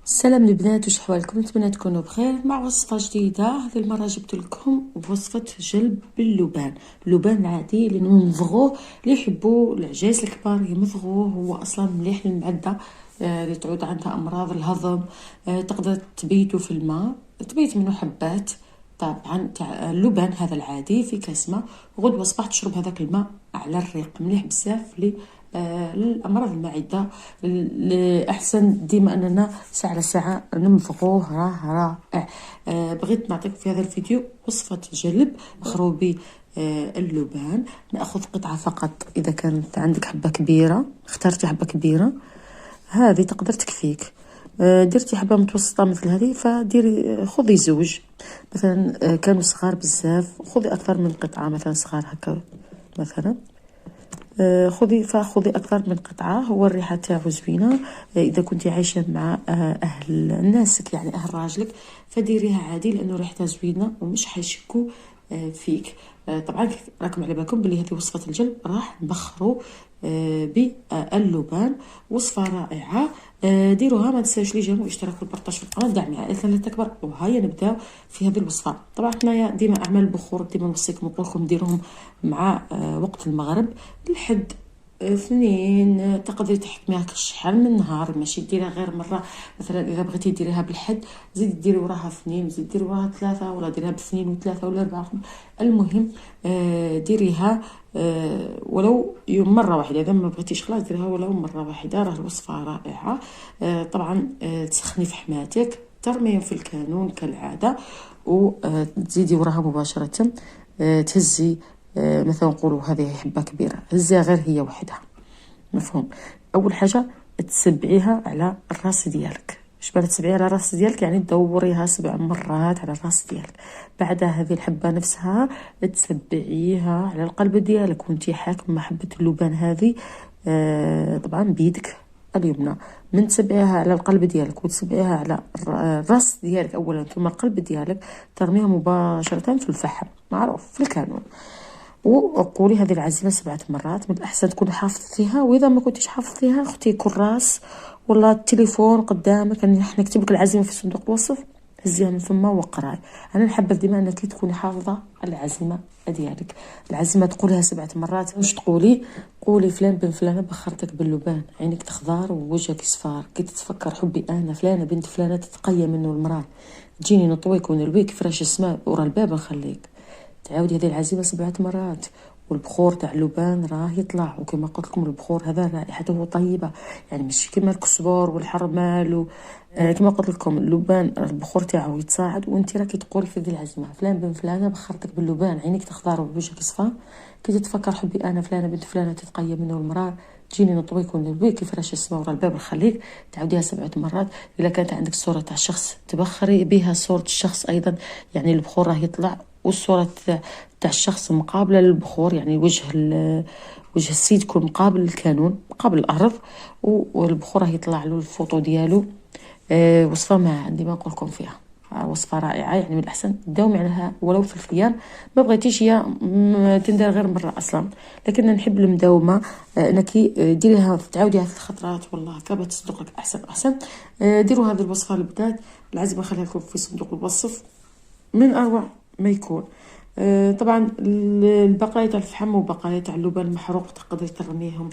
السلام البنات، وش حوالكم؟ نتمنى تكونوا بخير مع وصفه جديده. هذه المره جبت لكم وصفه جلب باللبان. اللبان العادي اللي نمضغوه، اللي يحبوا العجايز الكبار يمضغوه، هو اصلا مليح للمعده اللي تعود عندها امراض الهضم. تقدر تبيتوا في الماء، تبيت منه حبات طبعا تاع اللبان هذا العادي في كاس ماء، وغدوه صباح تشرب هذاك الماء على الريق، مليح بزاف للامراض المعده. احسن ديما اننا ساعه على ساعه نمضغوه، رائع. بغيت نعطيكم في هذا الفيديو وصفه جلب مخروبي اللبان. ناخذ قطعه فقط، اذا كانت عندك حبه كبيره اخترتي حبه كبيره هذه تقدر تكفيك. درتي حبه متوسطه مثل هذه فديري، خذي زوج مثلا. كانوا صغار بزاف خذي اكثر من قطعه، مثلا صغار هكا مثلا. خذي اكثر من قطعه، هو الريحه تاعو زوينه. اذا كنتي عايشه مع اهل ناسك، يعني اهل راجلك، فديريها عادي لانه ريحتها زوينه ومش حيشكوا فيك. طبعا راكم على بالكم بلي هذه وصفه الجلب راح نبخروا باللبان. وصفه رائعه، ديروها. ما تنساوش لي جيم واشتراك والبارطاج في القناه، دعمي عائلتنا لا تكبر. وهيا نبداو في هذه الوصفه. طبعا حنايا ديما اعمال البخور ديما نوصيكم نقول لكم ديروهم مع وقت المغرب لحد 2. تقدري تحكميها شحال من نهار، ماشي ديريها غير مره. مثلا اذا بغيتي ديريها بالحد زيدي ديري وراها 2، زيدي ديري وراها 3، ولا ديريها ب2 و3 ولا 4. المهم ديريها ولو يوم مره واحده. اذا ما بغيتيش خلاص ديريها ولو مره واحده، راه الوصفه رائعه. طبعا تسخني في حماتك، ترميهم في الكانون كالعاده، وتزيدي وراها مباشره. تهزي مثلا نقولوا هذه حبه كبيره، هزيها غير هي وحدها، مفهوم؟ اول حاجه تسبعيها على الراس ديالك. اش بالك تسبعيها على الراس ديالك؟ يعني تدوريها 7 مرات على الراس ديالك. بعد هذه الحبه نفسها تسبعيها على القلب ديالك، وانتي حاكمه حبه اللبان هذه طبعا بيدك اليمنى. من تسبعيها على القلب ديالك وتسبعيها على الراس ديالك اولا ثم القلب ديالك، ترميها مباشره في الفحم، معروف، في الكانون. وقولي هذه العزيمه 7 مرات. من الاحسن تكوني حافظتيها، واذا ما كنتيش حافظتيها اختي كراس ولا التليفون قدامك، يعني راح نكتب لك العزيمه في صندوق الوصف، هزيها من ثم وقراي. انا نحبذ ديما انك تكوني حافظه العزيمه ديالك. العزيمه تقوليها 7 مرات. واش تقولي؟ قولي فلان بن فلانه بخرتك باللبان، عينك تخضر ووجهك يصفار، كي تتفكر حبي انا فلانه بنت فلانه تتقيا منه المراه، تجيني نطويك ونلويك فراش السماء ورا الباب نخليك. تعاودي هذه العزيمه 7 مرات. والبخور تاع اللبان راه يطلع، وكما قلت لكم البخور هذا رائحته طيبه، يعني مش كما الكسبور والحرمال كما قلت لكم اللبان البخور تاعو يتصاعد. وانت راكي تقولي في هذه العزيمه فلان بن فلانه بخرتك باللبان، عينيك تخضر ووجهك يصفى، كي تتفكر حبي انا فلانه بنت فلانه تتقيا منه المراه، تجيني نطويك ونلويك كيف فراش السما ورا الباب نخليك. تعاوديها 7 مرات. اذا كانت عندك صوره تاع شخص تبخري بها صوره الشخص ايضا، يعني البخور راه يطلع، والصوره تاع الشخص مقابله للبخور، يعني وجه السيد يكون مقابل الكانون مقابل الارض، والبخور راه يطلع له الفوطو ديالو. وصفه ما عندي ما نقول لكم فيها، وصفه رائعه. يعني من الاحسن تداومي عليها ولو في الخيار. ما بغيتيش هي تندار غير مره اصلا، لكن نحب المداومه. انك ديريها تعاوديها 3 خطرات، والله كابا تصدق لك احسن احسن. ديروا هذه الوصفه البنات، العزيمه خليها لكم في صندوق الوصف، من اروع ما يكون. طبعا البقايا تاع الفحم وبقايا تاع اللبان المحروق تقدري ترميهم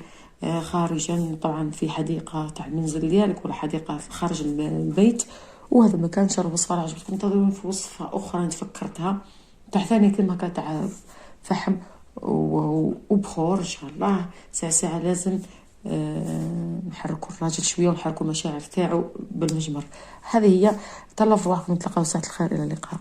خارجا، طبعا في حديقه تاع المنزل ديالك ولا حديقه خارج البيت. وهذا ما كانش الوصفه اللي عجبتكم انتظروني في وصفه اخرى تفكرتها تاع ثاني كلمه تاع فحم وبخور ان شاء الله. ساعه لازم نحركوا الراجل شويه ونحركوا المشاعر تاعو بالمجمر. هذه هي. تهلاو في روحكم، نتلاقاو ساعه الخير، الى اللقاء.